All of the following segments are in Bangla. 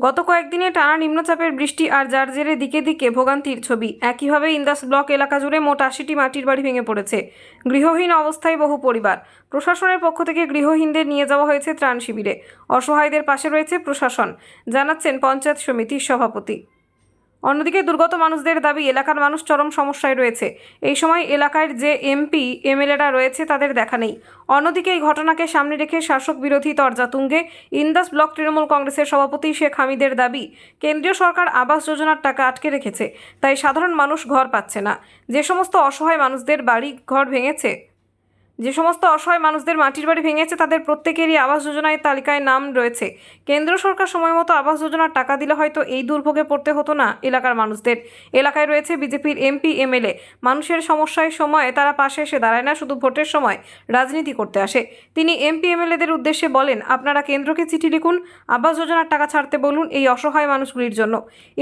গত কয়েকদিনে টানা নিম্নচাপের বৃষ্টি আর যার জেরে দিকে দিকে ভোগান্তির ছবি। একইভাবে ইন্দাস ব্লক এলাকা জুড়ে মোট ৮০টি মাটির বাড়ি ভেঙে পড়েছে। গৃহহীন অবস্থায় বহু পরিবার। প্রশাসনের পক্ষ থেকে গৃহহীনদের নিয়ে যাওয়া হয়েছে ত্রাণ শিবিরে। অসহায়দের পাশে রয়েছে প্রশাসন, জানাচ্ছেন পঞ্চায়েত সমিতির সভাপতি। অন্যদিকে দুর্গত মানুষদের দাবি, এলাকার মানুষ চরম সমস্যায় রয়েছে। এই সময় এলাকার যে এমপি এমএলএরা রয়েছে তাদের দেখা নেই। অন্যদিকে এই ঘটনাকে সামনে রেখে শাসক বিরোধী তরজা তুঙ্গে ইন্দাস ব্লক তৃণমূল কংগ্রেসের সভাপতি শেখ হামিদের দাবি, কেন্দ্রীয় সরকার আবাস যোজনার টাকা আটকে রেখেছে, তাই সাধারণ মানুষ ঘর পাচ্ছে না। যে সমস্ত অসহায় মানুষদের মাটির বাড়ি ভেঙেছে তাদের প্রত্যেকেরই আবাস যোজনার তালিকায় নাম রয়েছে। কেন্দ্র সরকার সময় মতো আবাস যোজনার টাকা দিলে হয়তো এই দুর্ভোগে পড়তে হতো না এলাকার মানুষদের। এলাকায় রয়েছে বিজেপির এমপি এমএলএ। মানুষের সমস্যার সময় তারা পাশে এসে দাঁড়ায় না, শুধু ভোটের সময় রাজনীতি করতে আসে। তিনি এমপি এমএলএদের উদ্দেশ্যে বলেন, আপনারা কেন্দ্রকে চিঠি লিখুন, আবাস যোজনার টাকা ছাড়তে বলুন এই অসহায় মানুষগুলির জন্য।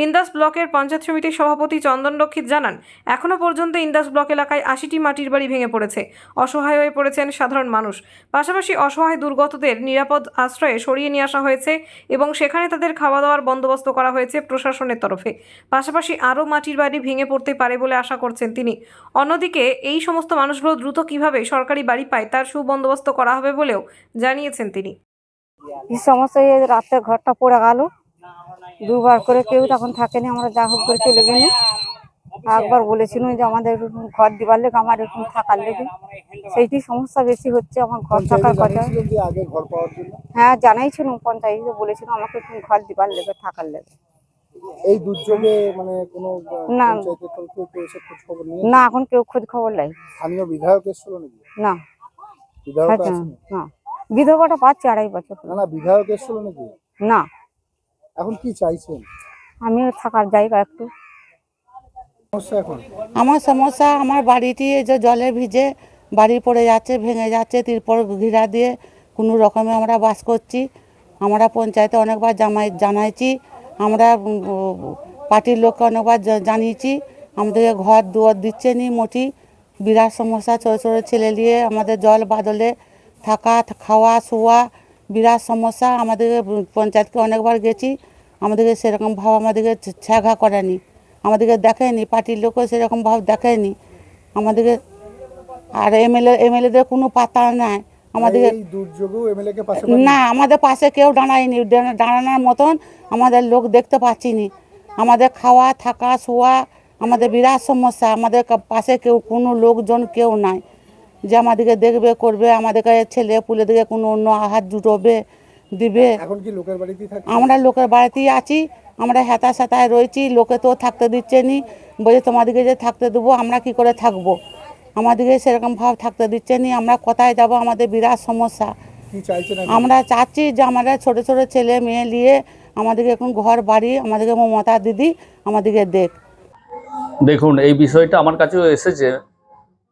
ইন্দাস ব্লকের পঞ্চায়েত সমিতির সভাপতি চন্দন রক্ষিত জানান, এখনও পর্যন্ত ইন্দাস ব্লক এলাকায় ৮০টি মাটির বাড়ি ভেঙে পড়েছে। অসহায় হয়ে পড়েছেন সাধারণ মানুষ। পাশাপাশি অসহায় দুর্গতদের নিরাপদ আশ্রয়ে সরিয়ে নিয়ে আসা হয়েছে এবং সেখানে তাদের খাওয়া দাওয়ার বন্দোবস্ত করা হয়েছে প্রশাসনের তরফে। পাশাপাশি আরও মাটির বাড়ি ভেঙে পড়তে পারে বলে আশা করছেন তিনি। অন্যদিকে এই সমস্ত মানুষগুলো দ্রুত কিভাবে সরকারি বাড়ি পায় তার সুবন্দোবস্ত করা হবে বলেও জানিয়েছেন তিনি। এই সমস্যা, এই রাতে ঘরটা পড়ে গেল, দুবার করে কেউ তখন থাকেনি, আমরা যা হোক করে চলে গেলি। একবার বলেছিল যে আমাদের ঘর দিবার লেগে, আমার এরকম থাকার লেগে, সেইটি সমস্যা বেশি হচ্ছে। আমার ঘর থাকার কথা হ্যাঁ জানাইছিলাম, পঞ্চায়েতে বলেছিল আমাকে ঘর দিবার লেগে, থাকার লেগে। এই দুর্যোগে মানে কোনো না না, এখন কেউ খোঁজ খবর নাই। স্থানীয় বিধায়ক এসেছিল নাকি? না, বিধায়ক আসেনি? না, বিধবাটা পাচ্ছে 2.5 বছর। না, বিধায়ক এসেছিল নাকি? না। এখন কি চাইছেন? আমি থাকার জায়গা একটু। আমার সমস্যা, আমার বাড়িটি যে জলে ভিজে বাড়ি পড়ে যাচ্ছে, ভেঙে যাচ্ছে, তিরপল ঘিরা দিয়ে কোনো রকমে আমরা বাস করছি। আমরা পঞ্চায়েতে অনেকবার জানাইছি, আমরা পার্টির লোককে অনেকবার জানিয়েছি, আমাদেরকে ঘর দুয়ার দিচ্ছে নি মোটি। বিরাট সমস্যা, ছোটো ছোটো ছেলে নিয়ে আমাদের জল বাদলে থাকা খাওয়া শোয়া বিরাট সমস্যা। আমাদেরকে পঞ্চায়েতকে অনেকবার গেছি, আমাদেরকে সেরকমভাবে আমাদেরকে ছ্যাঘা করেনি, আমাদেরকে দেখেনি, পার্টির লোকও সেরকমভাবে দেখেনি আমাদেরকে। আর এমএলএদের কোনো পাত্তা নাই আমাদেরকে। না, আমাদের পাশে কেউ দাঁড়ায়নি, দাঁড়ানোর মতন আমাদের লোক দেখতে পাচ্ছি নি। আমাদের খাওয়া থাকা শোয়া আমাদের বিরাট সমস্যা। আমাদের পাশে কেউ কোনো লোকজন কেউ নাই যে আমাদেরকে দেখবে করবে, আমাদেরকে ছেলে পুলেদেরকে কোনো অন্য আহার জুটোবে দিবে। আমরা লোকের বাড়িতেই আছি, আমরা হেতা সেতায় রয়েছি, লোকে তো থাকতে দিচ্ছে নি। বলছে তোমাদেরকে যে থাকতে দেবো, আমরা কি করে থাকবো, আমাদেরকে সেরকম ভাব থাকতে দিচ্ছে নি। আমরা কোথায় যাব, আমাদের বিরাট সমস্যা। আমরা চাচ্ছি যে আমাদের ছোট ছোট ছেলে মেয়ে নিয়ে আমাদেরকে এখন ঘর বাড়ি, আমাদেরকে মমতা দিদি আমাদেরকে দেখুন, এই বিষয়টা আমার কাছেও এসেছে,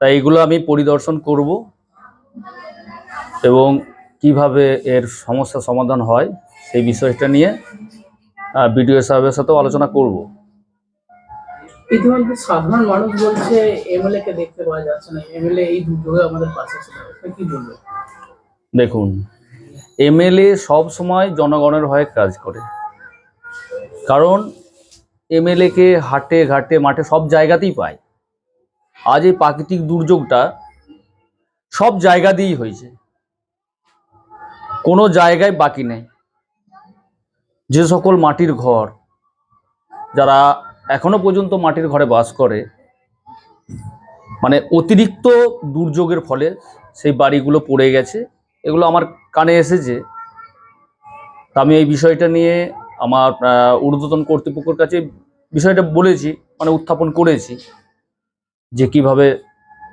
তাই এগুলো আমি পরিদর্শন করব এবং কিভাবে এর সমস্যা সমাধান হয় সেই বিষয়টা নিয়ে বিডিও সাহেবের সাথেও আলোচনা করব। ইতিমধ্যে সাধারণ মানুষ বলছে এমএলএ কে দেখতে পাওয়া যাচ্ছে না, এমএলএ এই দুর্যোগে আমাদের পাশে ছিল, কি বলবো? দেখুন, এমএলএ সব সময় জনগণের হয়ে কাজ করে, কারণ এমএলএ কে হাটে ঘাটে মাঠে সব জায়গাতেই পায়। আজ এই প্রাকৃতিক দুর্যোগটা সব জায়গা দিয়েই হয়েছে, কোনো জায়গায় বাকি নেই। যে সকল মাটির ঘর, যারা এখনো পর্যন্ত মাটির ঘরে বাস করে, মানে অতিরিক্ত দুর্যোগের ফলে সেই বাড়িগুলো পড়ে গেছে, এগুলো আমার কানে এসেছে। তা আমি এই বিষয়টা নিয়ে আমার ঊর্ধ্বতন কর্তৃপক্ষের কাছে বিষয়টা বলেছি, মানে উত্থাপন করেছি যে কিভাবে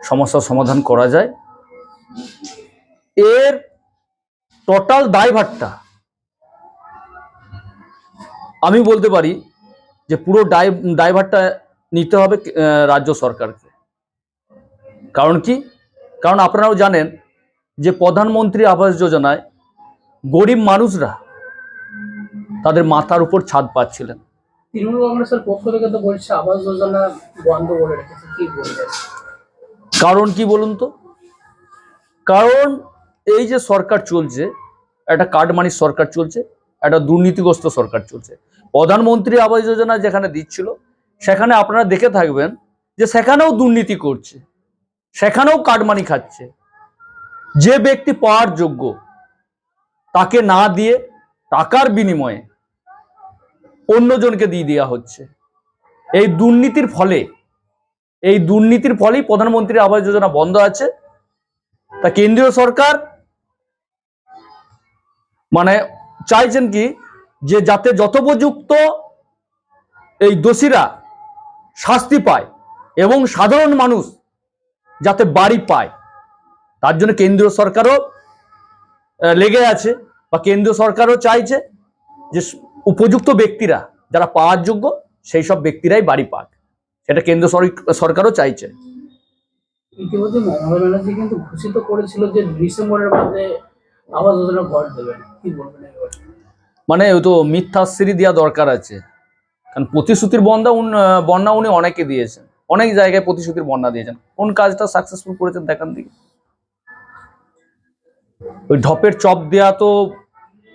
সমস্যার সমাধান করা যায়। এর টোটাল দায়ভারটা আমি বলতে পারি যে পুরো দায়ভারটা নিতে হবে রাজ্য সরকারকে। কারণ কি? কারণ আপনারাও জানেন যে প্রধানমন্ত্রী আবাস যোজনায় গরিব মানুষরা তাদের মাথার উপর ছাদ পাচ্ছিলেন। তৃণমূল কংগ্রেসের পক্ষ থেকে তো বলছে আবাস যোজনা বন্ধ করে রেখেছে, কি বলবেন? কারণ কি বলুন তো? কারণ এই যে সরকার চলছে, একটা কার্ড মানির সরকার চলছে, একটা দুর্নীতিগ্রস্ত সরকার চলছে। প্রধানমন্ত্রী আবাস যোজনা যেখানে দিচ্ছিল সেখানে আপনারা দেখে থাকবেন যে সেখানেও দুর্নীতি করছে, সেখানেও কাটমানি খাচ্ছে। যে ব্যক্তি পাওয়ার যোগ্য তাকে না দিয়ে টাকার বিনিময়ে অন্যজনকে দিয়ে দেওয়া হচ্ছে। এই দুর্নীতির ফলেই প্রধানমন্ত্রী আবাস যোজনা বন্ধ আছে। তা কেন্দ্রীয় সরকার মানে চাইছেন কি যে যাতে যথোপযুক্ত এই দোষীরা শাস্তি পায় এবং সাধারণ মানুষ যাতে বাড়ি পায়, তার জন্য কেন্দ্রীয় সরকারও লেগে আছে, বা কেন্দ্রীয় সরকারও চাইছে যে উপযুক্ত ব্যক্তিরা যারা পাওয়ার যোগ্য সেই সব ব্যক্তিরাই বাড়ি পাক। সেটা কেন্দ্র সরকারও চাইছে। ইতিমধ্যে মমতা ব্যানার্জি কিন্তু ঘোষিত করেছিল যে ডিসেম্বরের মধ্যে আবাস যোজনা ঘর দেবেন, কি বলবেন এবার? মানে ওই তো মিথ্যাশ্রী দেওয়া দরকার আছে, কারণ প্রতিশ্রুতির বন্যা উনি অনেকে দিয়েছেন, অনেক জায়গায় প্রতিশ্রুতির বন্যা দিয়েছেন। কোন কাজটা সাকসেসফুল করেছেন দেখান দিকে। ওই ঢপের চপ দেওয়া তো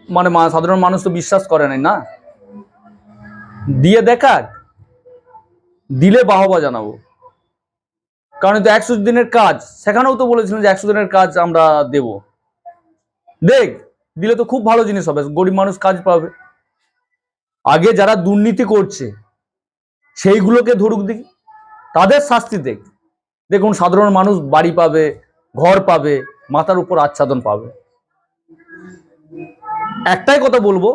মানে সাধারণ মানুষ তো বিশ্বাস করে নাই না, দিয়ে দেখাক, দিলে বাহবা জানাবো। কারণ তো 100 দিনের কাজ, সেখানেও তো বলেছিলেন যে 100 দিনের কাজ আমরা দেব। দিলে তো খুব ভালো জিনিস হবে, গরিব মানুষ কাজ পাবে। আগে যারা দুর্নীতি করছে সেইগুলোকে ধরুক দেখি, তাদের শাস্তি দেখুন সাধারণ মানুষ বাড়ি পাবে, ঘর পাবে, মাথার উপর আচ্ছাদন পাবে। একটাই কথা বলবো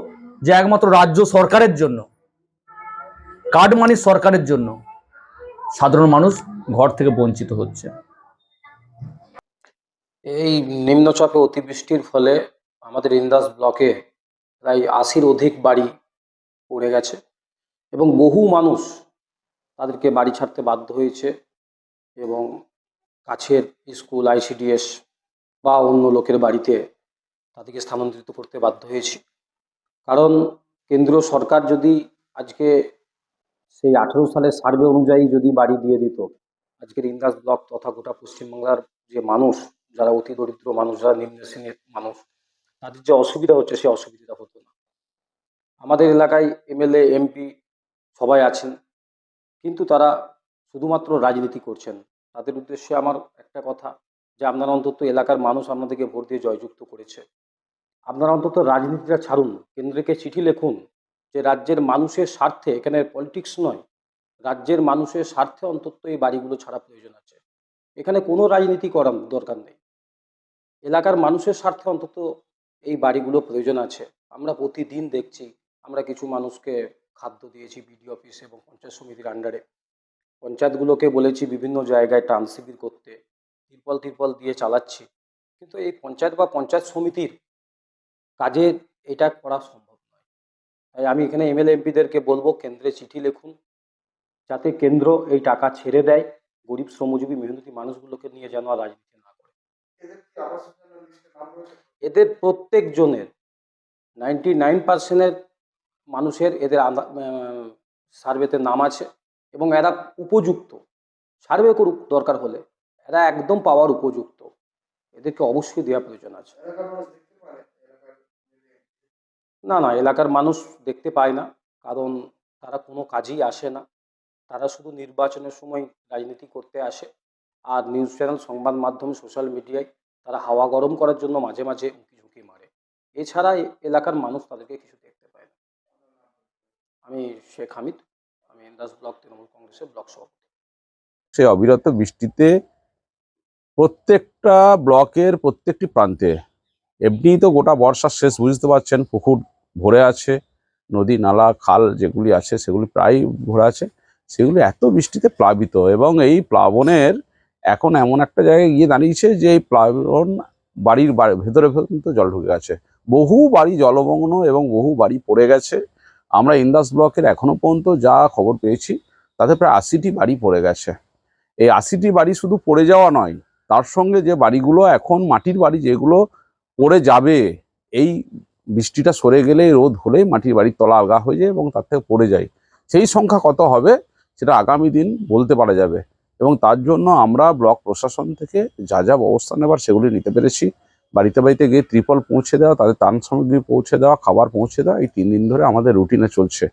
যে একমাত্র রাজ্য সরকারের জন্য, কাটমানি সরকারের জন্য সাধারণ মানুষ ঘর থেকে বঞ্চিত হচ্ছে। এই নিম্নচাপে অতিবৃষ্টির ফলে আমাদের ইন্দাস ব্লকে প্রায় 80-র অধিক বাড়ি পড়ে গেছে এবং বহু মানুষ তাদেরকে বাড়ি ছাড়তে বাধ্য হয়েছে এবং কাছের স্কুল, ICDS বা অন্য লোকের বাড়িতে তাদেরকে স্থানান্তরিত করতে বাধ্য হয়েছি। কারণ কেন্দ্রীয় সরকার যদি আজকে সেই 18 সালের সার্ভে অনুযায়ী যদি বাড়ি দিয়ে দিত, আজকের ইন্দাস ব্লক তথা গোটা পশ্চিমবাংলার যে মানুষ, যারা অতি দরিদ্র মানুষ, যারা নিম্ন শ্রেণীর মানুষ, তাদের যে অসুবিধা হচ্ছে সেই অসুবিধাটা হতো না। আমাদের এলাকায় MLA, MP সবাই আছেন, কিন্তু তারা শুধুমাত্র রাজনীতি করছেন। তাদের উদ্দেশ্যে আমার একটা কথা, যে আপনারা অন্তত এলাকার মানুষ আপনাদেরকে ভোট দিয়ে জয়যুক্ত করেছে, আপনারা অন্তত রাজনীতিটা ছাড়ুন, কেন্দ্রকে চিঠি লিখুন যে রাজ্যের মানুষের স্বার্থে, এখানে পলিটিক্স নয়, রাজ্যের মানুষের স্বার্থে অন্তত এই বাড়িগুলো ছাড়া প্রয়োজন আছে। এখানে কোনো রাজনীতি করার দরকার নেই, এলাকার মানুষের স্বার্থে অন্তত এই বাড়িগুলো প্রয়োজন আছে। আমরা প্রতিদিন দেখছি, আমরা কিছু মানুষকে খাদ্য দিয়েছি BDO অফিস এবং পঞ্চায়েত সমিতির আন্ডারে। পঞ্চায়েতগুলোকে বলেছি বিভিন্ন জায়গায় ত্রাণ শিবির করতে, তিরপল দিয়ে চালাচ্ছি, কিন্তু এই পঞ্চায়েত বা পঞ্চায়েত সমিতির কাজে এটা করা সম্ভব নয়। তাই আমি এখানে MLA, MPদেরকে বলবো, কেন্দ্রে চিঠি লিখুন যাতে কেন্দ্র এই টাকা ছেড়ে দেয়, গরিব শ্রমজীবী মেহনতি মানুষগুলোকে নিয়ে যেন আর রাজনীতি না করে। এদের প্রত্যেকজনের 99%-এর মানুষের এদের সার্ভেতে নাম আছে এবং এরা উপযুক্ত, সার্ভে করুক দরকার হলে, এরা একদম পাওয়ার উপযুক্ত, এদেরকে অবশ্যই দেওয়া প্রয়োজন আছে। না, এলাকার মানুষ দেখতে পায় না, কারণ তারা কোনো কাজেই আসে না, তারা শুধু নির্বাচনের সময় রাজনীতি করতে আসে। আর নিউজ চ্যানেল, সংবাদ মাধ্যম, সোশ্যাল মিডিয়ায় তারা হাওয়া গরম করার জন্য মাঝে মাঝে উঁকি মারে, এছাড়া এলাকার মানুষ তাদেরকে কিছু দেখতে পায় না। আমি শেখ হামিদ, আমি ইন্দাস ব্লক তৃণমূল কংগ্রেসের ব্লক সভাপতি। সেই অবিরত বৃষ্টিতে প্রত্যেকটা ব্লকের প্রত্যেকটি প্রান্তে, এমনিই তো গোটা বর্ষার শেষ, বুঝতে পারছেন, পুকুর ভরে আছে, নদী নালা খাল যেগুলি আছে সেগুলি প্রায় ভরে আছে, সেগুলি এত বৃষ্টিতে প্লাবিত। এবং এই প্লাবনের এখন এমন একটা জায়গায় গিয়ে দাঁড়িয়েছে যে এই প্লাবন বাড়ির ভেতরে পর্যন্ত জল ঢুকে গেছে, বহু বাড়ি জলমগ্ন এবং বহু বাড়ি পড়ে গেছে। আমরা ইন্দাস ব্লকের এখনো পর্যন্ত যা খবর পেয়েছি তাতে প্রায় 80টি বাড়ি পড়ে গেছে। এই 80টি বাড়ি শুধু পড়ে যাওয়া নয়, তার সঙ্গে যে বাড়িগুলো এখন মাটির বাড়ি যেগুলো পড়ে যাবে, এই বৃষ্টিটা সরে গেলেই, রোদ হলেই মাটির বাড়ির তলা আলগা হয়ে যায় এবং তার থেকে পড়ে যায়, সেই সংখ্যা কত হবে সেটা আগামী দিন বলতে পারা যাবে। এবং তার জন্য আমরা ব্লক প্রশাসন থেকে যা ব্যবস্থা নেবার সেগুলি নিতে পেরেছি। বাড়িতে বাড়িতে গিয়ে ত্রিপল পৌঁছে দেওয়া, তাদের ত্রাণ সামগ্রী পৌঁছে দেওয়া, খাবার পৌঁছে দেওয়া, এই 3 দিন ধরে আমাদের রুটিনে চলছে।